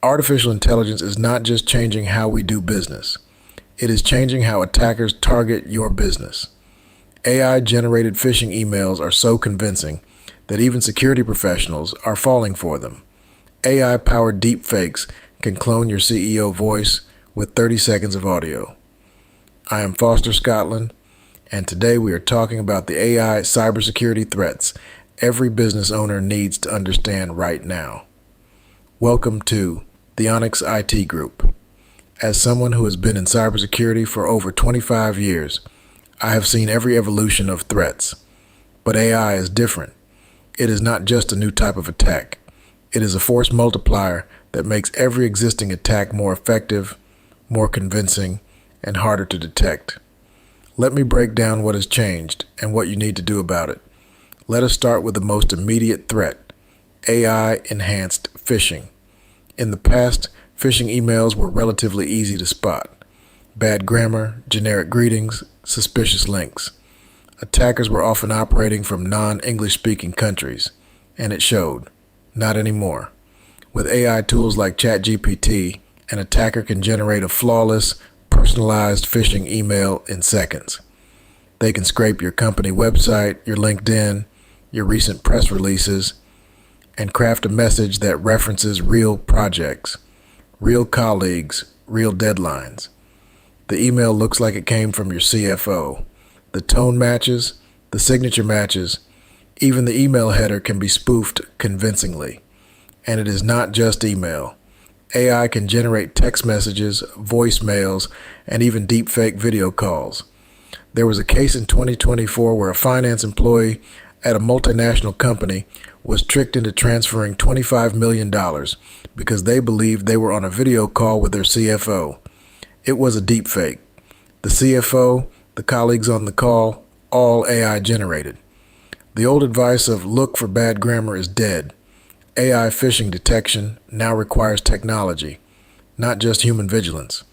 Artificial intelligence is not just changing how we do business. It is changing how attackers target your business. AI-generated phishing emails are so convincing that even security professionals are falling for them. AI-powered deepfakes can clone your CEO voice with 30 seconds of audio. I am Foster Scotland, and today we are talking about the AI cybersecurity threats every business owner needs to understand right now. Welcome to the Onyx IT Group. As someone who has been in cybersecurity for over 25 years, I have seen every evolution of threats. But AI is different. It is not just a new type of attack. It is a force multiplier that makes every existing attack more effective, more convincing, and harder to detect. Let me break down what has changed and what you need to do about it. Let us start with the most immediate threat: AI-enhanced phishing. In the past, phishing emails were relatively easy to spot. Bad grammar, generic greetings, suspicious links. Attackers were often operating from non-English speaking countries, and it showed. Not anymore. With AI tools like ChatGPT, an attacker can generate a flawless, personalized phishing email in seconds. They can scrape your company website, your LinkedIn, your recent press releases, and craft a message that references real projects, real colleagues, real deadlines. The email looks like it came from your CFO. The tone matches, the signature matches, even the email header can be spoofed convincingly. And it is not just email. AI can generate text messages, voicemails, and even deepfake video calls. There was a case in 2024 where a finance employee at a multinational company was tricked into transferring $25 million because they believed they were on a video call with their CFO. It was a deepfake. The CFO, the colleagues on the call, all AI generated. The old advice of look for bad grammar is dead. AI phishing detection now requires technology, not just human vigilance.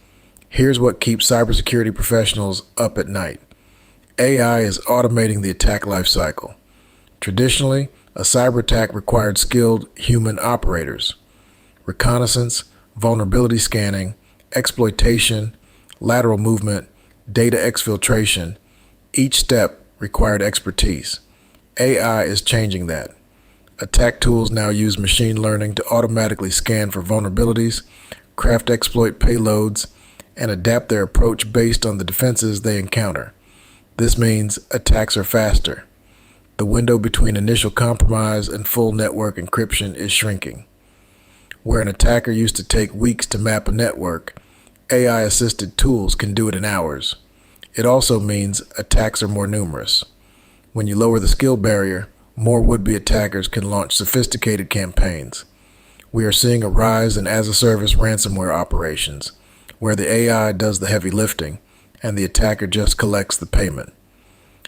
Here's what keeps cybersecurity professionals up at night. AI is automating the attack lifecycle. Traditionally, a cyber attack required skilled human operators. Reconnaissance, vulnerability scanning, exploitation, lateral movement, data exfiltration, each step required expertise. AI is changing that. Attack tools now use machine learning to automatically scan for vulnerabilities, craft exploit payloads, and adapt their approach based on the defenses they encounter. This means attacks are faster. The window between initial compromise and full network encryption is shrinking. Where an attacker used to take weeks to map a network, AI-assisted tools can do it in hours. It also means attacks are more numerous. When you lower the skill barrier, more would-be attackers can launch sophisticated campaigns. We are seeing a rise in as-a-service ransomware operations, where the AI does the heavy lifting and the attacker just collects the payment.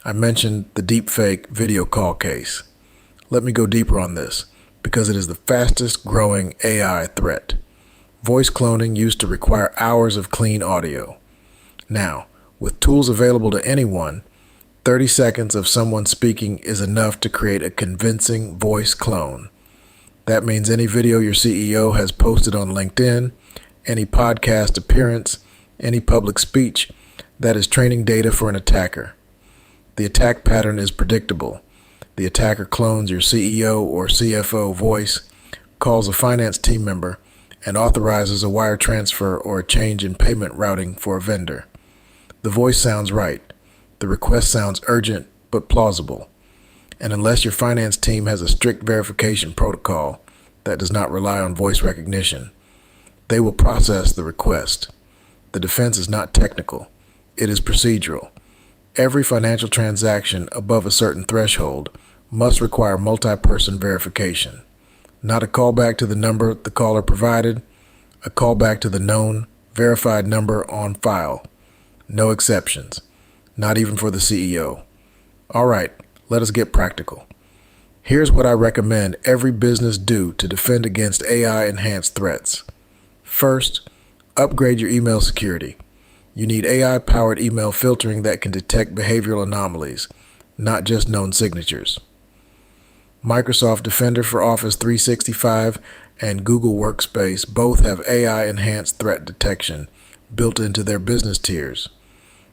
I mentioned the deepfake video call case. Let me go deeper on this, because it is the fastest growing AI threat. Voice cloning used to require hours of clean audio. Now, with tools available to anyone, 30 seconds of someone speaking is enough to create a convincing voice clone. That means any video your CEO has posted on LinkedIn, any podcast appearance, any public speech, that is training data for an attacker. The attack pattern is predictable. The attacker clones your CEO or CFO voice, calls a finance team member, and authorizes a wire transfer or a change in payment routing for a vendor. The voice sounds right. The request sounds urgent but plausible. And unless your finance team has a strict verification protocol that does not rely on voice recognition, they will process the request. The defense is not technical. It is procedural. Every financial transaction above a certain threshold must require multi-person verification. Not a callback to the number the caller provided, a callback to the known, verified number on file. No exceptions, not even for the CEO. All right, let us get practical. Here's what I recommend every business do to defend against AI-enhanced threats. First, upgrade your email security. You need AI-powered email filtering that can detect behavioral anomalies, not just known signatures. Microsoft Defender for Office 365 and Google Workspace both have AI-enhanced threat detection built into their business tiers.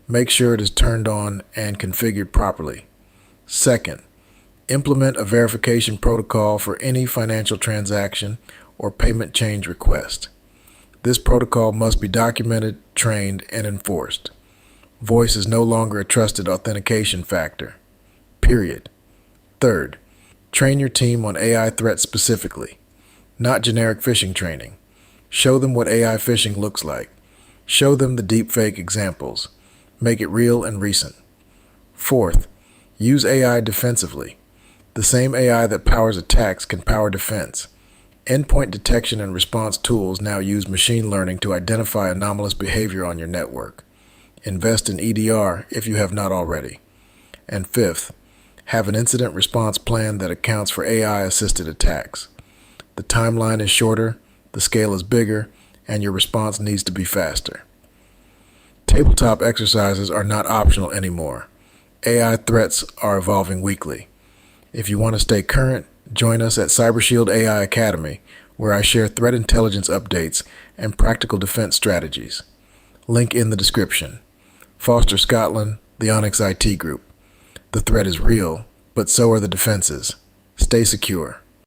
Make sure it is turned on and configured properly. Second, implement a verification protocol for any financial transaction or payment change request. This protocol must be documented, trained, and enforced. Voice is no longer a trusted authentication factor. Period. Third, train your team on AI threats specifically, not generic phishing training. Show them what AI phishing looks like. Show them the deepfake examples. Make it real and recent. Fourth, use AI defensively. The same AI that powers attacks can power defense. Endpoint detection and response tools now use machine learning to identify anomalous behavior on your network. Invest in EDR if you have not already. And fifth, have an incident response plan that accounts for AI-assisted attacks. The timeline is shorter, the scale is bigger, and your response needs to be faster. Tabletop exercises are not optional anymore. AI threats are evolving weekly. If you want to stay current, join us at CyberShield AI Academy, where I share threat intelligence updates and practical defense strategies. Link in the description. Foster Scotland, the Onyx IT Group. The threat is real, but so are the defenses. Stay secure.